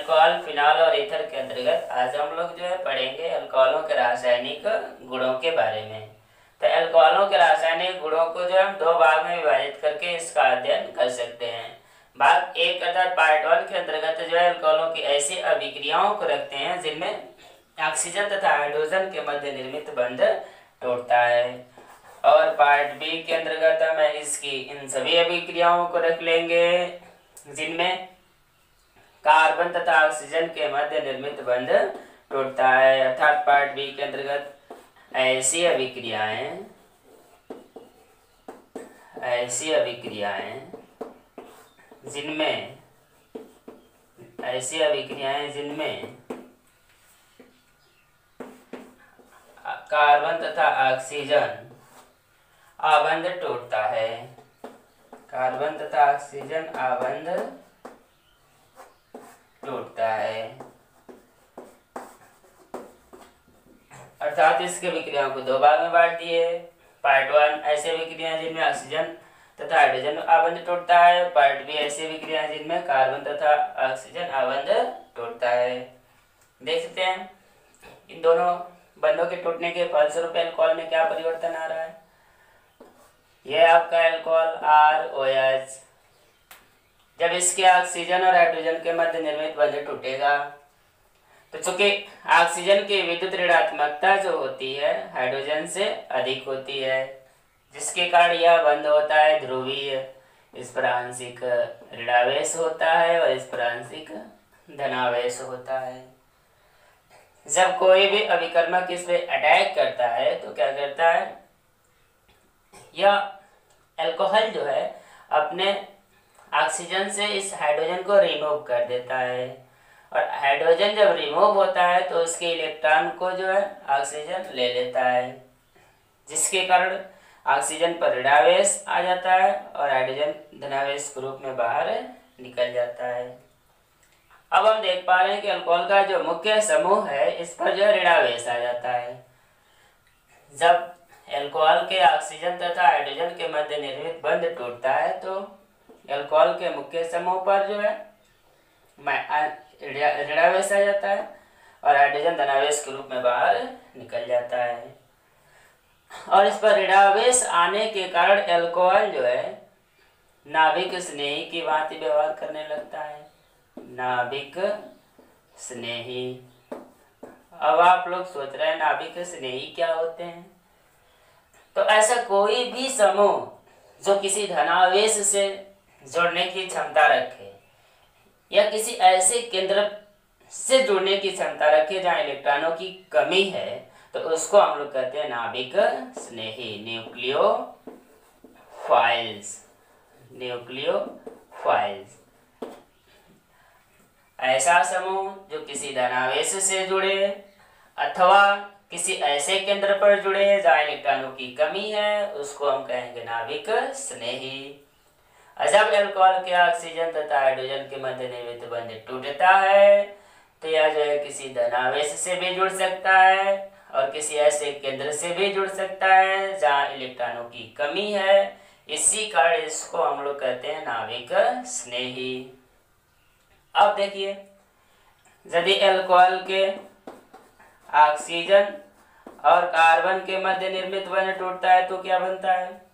Alcohol, phenol और ether के अंतर्गत आज हम लोग जो है पढ़ेंगे अल्कोहलों के रासायनिक गुणों के बारे में। तो अल्कोहलों के रासायनिक गुणों को जो हम दो भाग में विभाजित करके इसका अध्ययन कर सकते हैं। भाग एक अर्थात पार्ट 1 के अंतर्गत जो है अल्कोहलों की ऐसी अभिक्रियाओं को रखते हैं जिनमें ऑक्सीजन तथा हाइड्रोजन के मध्य निर्मित बंध टूटता है, और पार्ट बी के अंतर्गत हम इसकी इन सभी अभिक्रियाओं को रख लेंगे जिनमें कार्बन तथा ऑक्सीजन के मध्य निर्मित बंध टूटता है। अर्थात पार्ट बी के अंतर्गत ऐसी अभिक्रियाएं जिनमें कार्बन तथा ऑक्सीजन आबंध टूटता है, कार्बन तथा ऑक्सीजन आबंध टूटता है। अर्थात इसके विक्रियाओं को दो भाग में बांट दिए। पार्ट 1 ऐसे विक्रियाएं जिनमें ऑक्सीजन तथा हाइड्रोजन आबंध टूटता है, पार्ट बी ऐसे विक्रियाएं जिनमें कार्बन तथा ऑक्सीजन आबंध टूटता है। देख सकते हैं इन दोनों बंधों के टूटने के फलस्वरूप अल्कोहल में क्या परिवर्तन आ रहा है। यह आपका अल्कोहल ROH जब इसके ऑक्सीजन और हाइड्रोजन के मध्य निर्मित बंध टूटेगा तो चूंकि ऑक्सीजन की विद्युत ऋणात्मकता जो होती है हाइड्रोजन से अधिक होती है, जिसके कारण यह बंध होता है ध्रुवीय। इस पर आंशिक ऋणावेश होता है और इस पर आंशिक धनावेश होता है। जब कोई भी अभिकर्मक इस पे अटैक करता है तो क्या करता है, यह अल्कोहल जो है अपने ऑक्सीजन से इस हाइड्रोजन को रिमूव कर देता है, और हाइड्रोजन जब रिमूव होता है तो उसके इलेक्ट्रॉन को जो है ऑक्सीजन ले लेता है, जिसके कारण ऑक्सीजन पर ऋणावेश आ जाता है और हाइड्रोजन धनावेश के रूप में बाहर निकल जाता है। अब हम देख पा रहे हैं कि अल्कोहल का जो मुख्य समूह है इस पर जो ऋणावेश आ जाता है। जब अल्कोहल के ऑक्सीजन तथा हाइड्रोजन के मध्य निर्मित बंध टूटता है तो अल्कोहल के मुख्य समूह पर जो है ऋणावेश आ जाता है और हाइड्रोजन धनावेश के रूप में बाहर निकल जाता है, और इस पर ऋणावेश आने के कारण अल्कोहल जो है नाभिक स्नेही की भांति व्यवहार करने लगता है। नाभिक स्नेही। अब आप लोग सोच रहे हैं नाभिक स्नेही क्या होते हैं। तो ऐसा कोई भी समूह जो किसी धनावेश से जुड़ने की क्षमता रखे या किसी ऐसे केंद्र से जुड़ने की क्षमता रखे जहाँ इलेक्ट्रॉनों की कमी है तो उसको हम लोग कहते हैं नाभिक स्नेही, न्यूक्लियोफाइल्स। ऐसा समूह जो किसी धनावेश से जुड़े अथवा किसी ऐसे केंद्र पर जुड़े जहाँ इलेक्ट्रॉनों की कमी है उसको हम कहेंगे नाभिक स्नेही। जब अल्कोहल के ऑक्सीजन तथा हाइड्रोजन के मध्य निर्मित बंध टूटता है तो यह जो है किसी धनावेश से भी जुड़ सकता है और किसी ऐसे केंद्र से भी जुड़ सकता है जहाँ इलेक्ट्रॉनों की कमी है। इसी कारण इसको हम लोग कहते हैं नाभिक स्नेही। अब देखिए, यदि अल्कोहल के ऑक्सीजन और कार्बन के मध्य निर्मित बंध टूटता है तो क्या बनता है।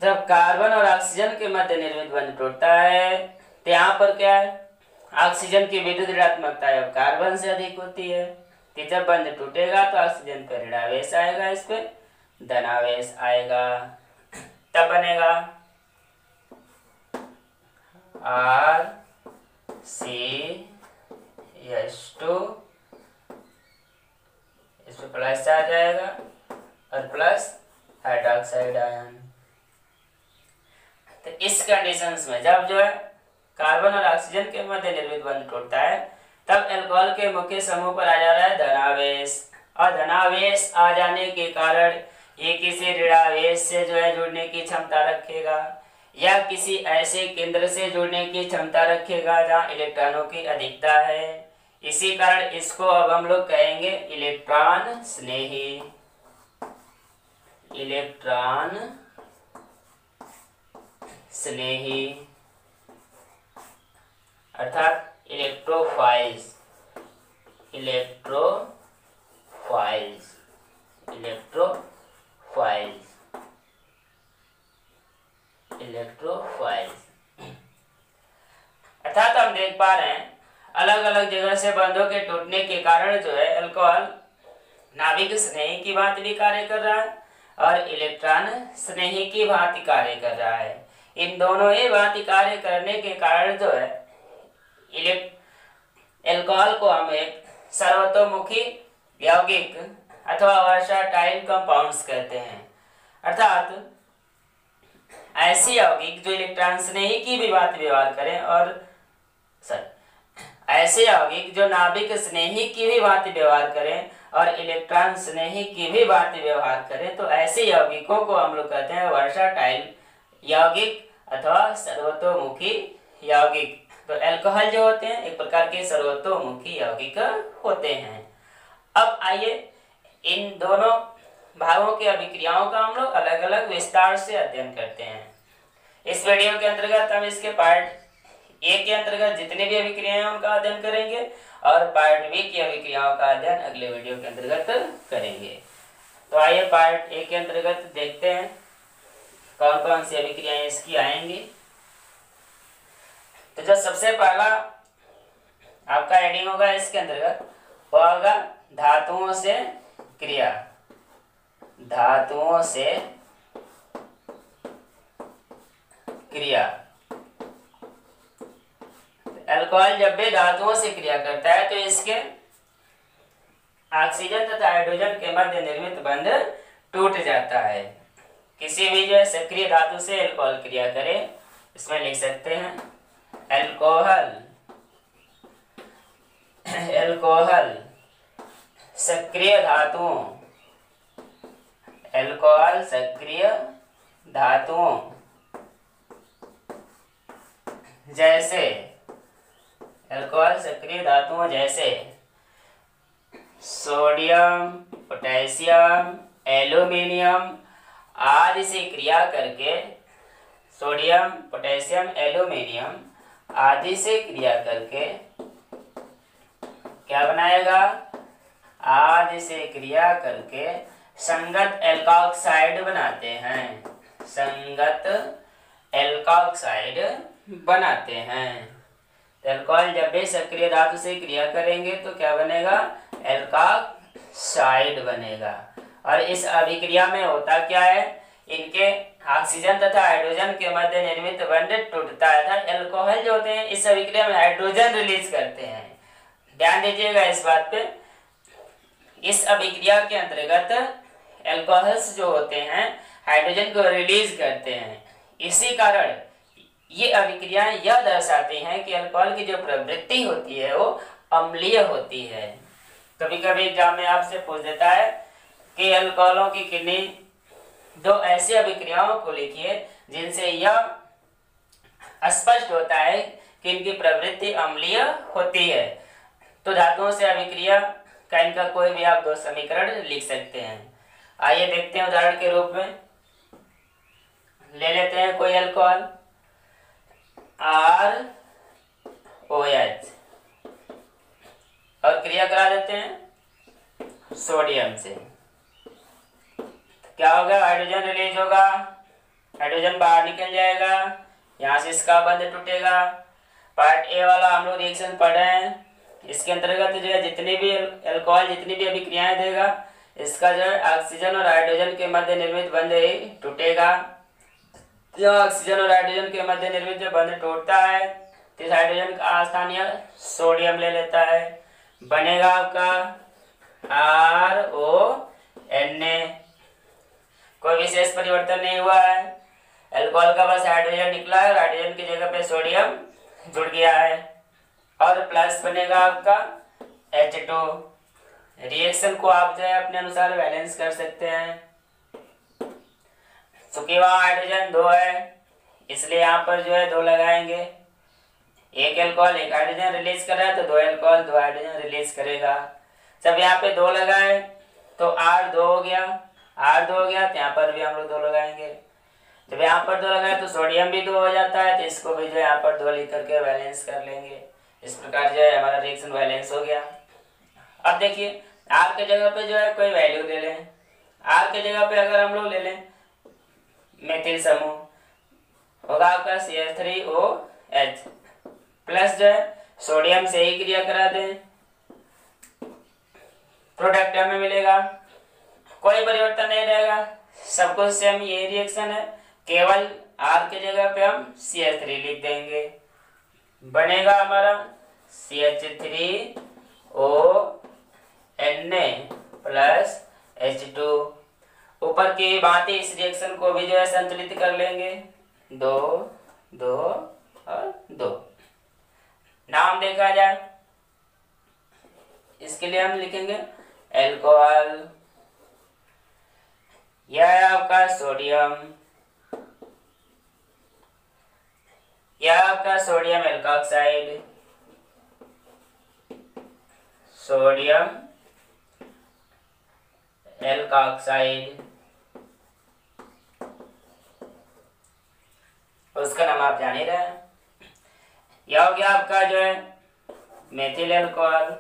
जब कार्बन और ऑक्सीजन के मध्य निर्मित बंध टूटता है तो यहाँ पर क्या है, ऑक्सीजन की विद्युत ऋणात्मकता अब कार्बन से अधिक होती है, तो जब बंध टूटेगा तो ऑक्सीजन पर ऋणावेश आएगा, इस पर धनावेश आएगा। तब बनेगा RCH2, इस पर प्लस आ जाएगा और प्लस हाइड्रोक्साइड आयन। तो इस कंडीशंस में जब जो है कार्बन और ऑक्सीजन के मध्य निर्मित बंध टूटता है तब अल्कोहल के मुख्य समूह पर आ जा रहा है धनावेश, और धनावेश आ जाने के कारण ये किसी ऋणावेश से जो है जुड़ने की क्षमता रखेगा या किसी ऐसे केंद्र से जुड़ने की क्षमता रखेगा जहाँ इलेक्ट्रॉनों की अधिकता है। इसी कारण इसको अब हम लोग कहेंगे इलेक्ट्रॉन स्नेही, इलेक्ट्रॉन स्नेही, अर्थात इलेक्ट्रोफाइल्स, इलेक्ट्रोफाइल्स, इलेक्ट्रोफाइल्स, इलेक्ट्रोफाइल्स। अर्थात हम देख पा रहे हैं अलग अलग जगह से बंधों के टूटने के कारण जो है अल्कोहल नाभिक स्नेही की भांति भी कार्य कर रहा है और इलेक्ट्रॉन स्नेही की भांति कार्य कर रहा है। इन दोनों ही भांति कार्य करने के कारण जो है अल्कोहल को हम एक सर्वतोमुखी यौगिक अथवा वर्साटाइल कंपाउंड्स कहते हैं। अर्थात ऐसी यौगिक जो इलेक्ट्रॉन स्नेही की भी भांति व्यवहार करें और ऐसे यौगिक जो नाभिक स्नेही की भी भांति व्यवहार करें और इलेक्ट्रॉन स्नेही की भी भांति व्यवहार करें, तो ऐसे यौगिकों को हम लोग कहते हैं वर्साटाइल यौगिक अथवा सर्वतोमुखी यौगिक। तो अल्कोहल जो होते हैं एक प्रकार के सर्वतोमुखी यौगिक होते हैं। अब आइए इन दोनों भागों की अभिक्रियाओं का हम लोग अलग अलग विस्तार से अध्ययन करते हैं। इस वीडियो के अंतर्गत हम इसके पार्ट ए के अंतर्गत जितने भी अभिक्रियाएं हैं उनका अध्ययन करेंगे और पार्ट बी की अभिक्रियाओं का अध्ययन अगले वीडियो के अंतर्गत करेंगे। तो आइए पार्ट ए के अंतर्गत देखते हैं कौन कौन सी अभिक्रियाएं इसकी आएंगी। तो जो सबसे पहला आपका हेडिंग होगा इसके अंतर्गत वो होगा धातुओं से क्रिया, धातुओं से क्रिया। अल्कोहल जब भी धातुओं से क्रिया करता है तो इसके ऑक्सीजन तथा हाइड्रोजन के मध्य निर्मित बंध टूट जाता है। किसी भी जो सक्रिय धातु से अल्कोहल क्रिया करे इसमें लिख सकते हैं अल्कोहल, अल्कोहल सक्रिय धातुओं, अल्कोहल सक्रिय धातुओं जैसे, अल्कोहल सक्रिय धातुओं जैसे सोडियम, पोटेशियम, एल्यूमिनियम आदि से क्रिया करके, सोडियम, पोटेशियम, एल्यूमिनियम आदि से क्रिया करके क्या बनाएगा, आदि से क्रिया करके संगत एल्कोक्साइड बनाते हैं, संगत एल्कोक्साइड बनाते हैं। अल्कोहल जब भी सक्रिय धातु से क्रिया करेंगे तो क्या बनेगा, एल्कोक्साइड बनेगा। और इस अभिक्रिया में होता क्या है, इनके ऑक्सीजन तथा हाइड्रोजन के मध्य निर्मित बंध टूटता है। अल्कोहल जो होते हैं इस अभिक्रिया में हाइड्रोजन रिलीज करते हैं, ध्यान दीजिएगा इस बात पे। इस अभिक्रिया के अंतर्गत अल्कोहल्स जो होते हैं हाइड्रोजन को रिलीज करते हैं। इसी कारण ये अभिक्रियाएं यह दर्शाती हैं कि अल्कोहल की जो प्रवृत्ति होती है वो अम्लीय होती है। कभी कभी एग्जाम में आपसे पूछ देता है कि अल्कोहलों की किन्हीं दो ऐसी अभिक्रियाओं को लिखिए जिनसे यह स्पष्ट होता है कि इनकी प्रवृत्ति अम्लीय होती है। तो धातुओं से अभिक्रिया का इनका कोई भी आप दो समीकरण लिख सकते हैं। आइए देखते हैं उदाहरण के रूप में ले लेते हैं कोई अल्कोहल ROH और क्रिया करा देते हैं सोडियम से। क्या होगा, हाइड्रोजन रिलीज होगा, हाइड्रोजन बाहर निकल जाएगा, यहाँ से इसका बंध टूटेगा। पार्ट ए वाला हम लोग रिएक्शन पढ़ रहे हैं, इसके अंतर्गत जो है जितनी भी अल्कोहल जितनी भी अभिक्रियाएं देगा इसका जो है ऑक्सीजन और हाइड्रोजन के मध्य निर्मित बंध ही टूटेगा। जो ऑक्सीजन और हाइड्रोजन के मध्य निर्मित जो बंध टूटता है तो इस हाइड्रोजन का स्थानीय सोडियम ले लेता है, बनेगा आपका RONA। कोई विशेष परिवर्तन नहीं हुआ है, अल्कोहल का बस हाइड्रोजन निकला है, हाइड्रोजन की जगह पे सोडियम जुड़ गया है और प्लस बनेगा आपका H2। रिएक्शन को आप जो है अपने अनुसार बैलेंस कर सकते हैं। चूंकि वहाँ हाइड्रोजन 2 है इसलिए यहाँ पर जो है 2 लगाएंगे। एक अल्कोहल एक हाइड्रोजन रिलीज कर रहा है तो 2 अल्कोहल 2 हाइड्रोजन रिलीज करेगा। जब यहाँ पे 2 लगाए तो R2 हो गया, R2 हो गया तो यहाँ पर भी हम लोग 2 लगाएंगे। जब यहाँ पर 2 लगाए तो सोडियम भी 2 हो जाता है, तो इसको भी जो यहाँ पर 2 लिख करके बैलेंस कर लेंगे। इस प्रकार जो है हमारा रिएक्शन बैलेंस हो गया। अब देखिए आर के जगह पे जो है कोई वैल्यू ले लें। आर के जगह पे अगर हम लोग ले लें मेथिल समूह, होगा आपका CH3OH प्लस जो है सोडियम से ही क्रिया करा दें, प्रोडक्ट हमें मिलेगा, कोई परिवर्तन नहीं रहेगा, सब कुछ सेम यही रिएक्शन है, केवल आर के जगह पे हम CH3 लिख देंगे, बनेगा हमारा CH3ONA प्लस H2। ऊपर की भांति इस रिएक्शन को भी जो है संतुलित कर लेंगे, 2 2 और 2। नाम देखा जाए इसके लिए हम लिखेंगे एल्कोहल, यह है आपका सोडियम, यह आपका सोडियम एल्कोक्साइड, सोडियम एल्कोक्साइड, उसका नाम आप जान ही रहे हैं। यह हो गया आपका जो है मेथिल एल्कोहल,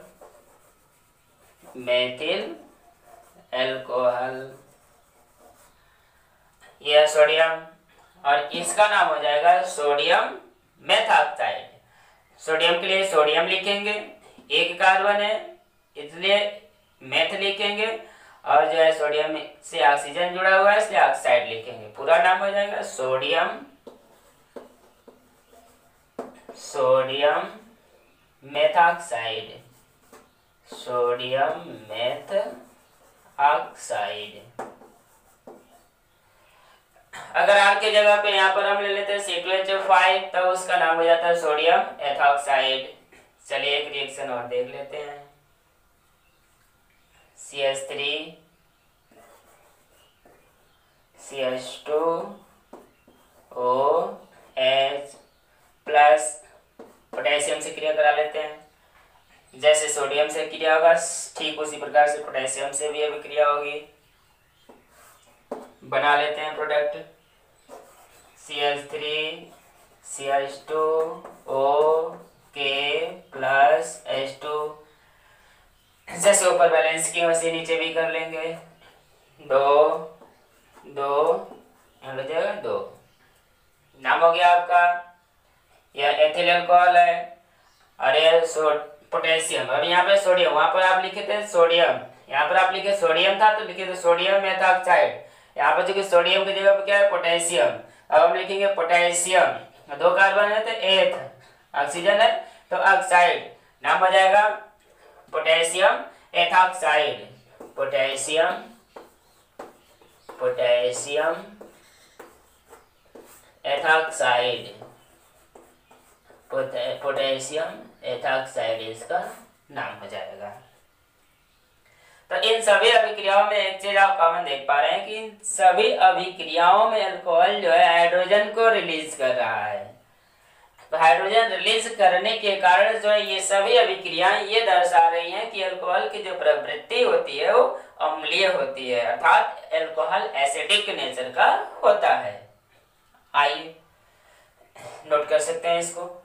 मेथिल एल्कोहल, यह सोडियम, और इसका नाम हो जाएगा सोडियम मेथॉक्साइड। सोडियम के लिए सोडियम लिखेंगे, एक कार्बन है इसलिए मेथ लिखेंगे, और जो है सोडियम से ऑक्सीजन जुड़ा हुआ है इसलिए ऑक्साइड लिखेंगे। पूरा नाम हो जाएगा sodium methoxide, sodium meth oxide. अगर आर के जगह पे यहाँ पर हम ले लेते हैं C2H5 तो उसका नाम हो जाता है सोडियम एथॉक्साइड। चलिए एक रिएक्शन और देख लेते हैं, CH3 CH2OH प्लस पोटेशियम से क्रिया करा लेते हैं। जैसे सोडियम से क्रिया होगा ठीक उसी प्रकार से पोटेशियम से भी अभी क्रिया होगी। बना लेते हैं product CH3 CH2OK plus H2। जैसे ऊपर बैलेंस की वैसे नीचे भी कर लेंगे, 2 2 यहाँ लग जाएगा 2। नाम हो गया आपका, यह एथिल अल्कोहल है और यह पोटेशियम। अब यहाँ पे सोडियम, वहां पर आप लिखे थे सोडियम, यहाँ पर आप लिखे सोडियम था तो लिखे थे सोडियम मेथॉक्साइड। यहाँ पर जो कि सोडियम की जगह पर क्या है पोटेशियम, अब हम लिखेंगे पोटेशियम, 2 कार्बन है तो एथ, ऑक्सीजन है तो ऑक्साइड, नाम हो जाएगा potassium ethoxide, potassium ethoxide, potassium ethoxide इसका नाम हो जाएगा। तो इन सभी अभिक्रियाओं में एक चीज आप कॉमन देख पा रहे हैं कि इन सभी अभिक्रियाओं में अल्कोहल जो है हाइड्रोजन को रिलीज कर रहा है। तो हाइड्रोजन रिलीज करने के कारण जो है ये सभी अभिक्रियाएं ये दर्शा रही हैं कि अल्कोहल की जो प्रवृत्ति होती है वो अम्लीय होती है, अर्थात अल्कोहल एसिडिक नेचर का होता है। आइए नोट कर सकते हैं इसको।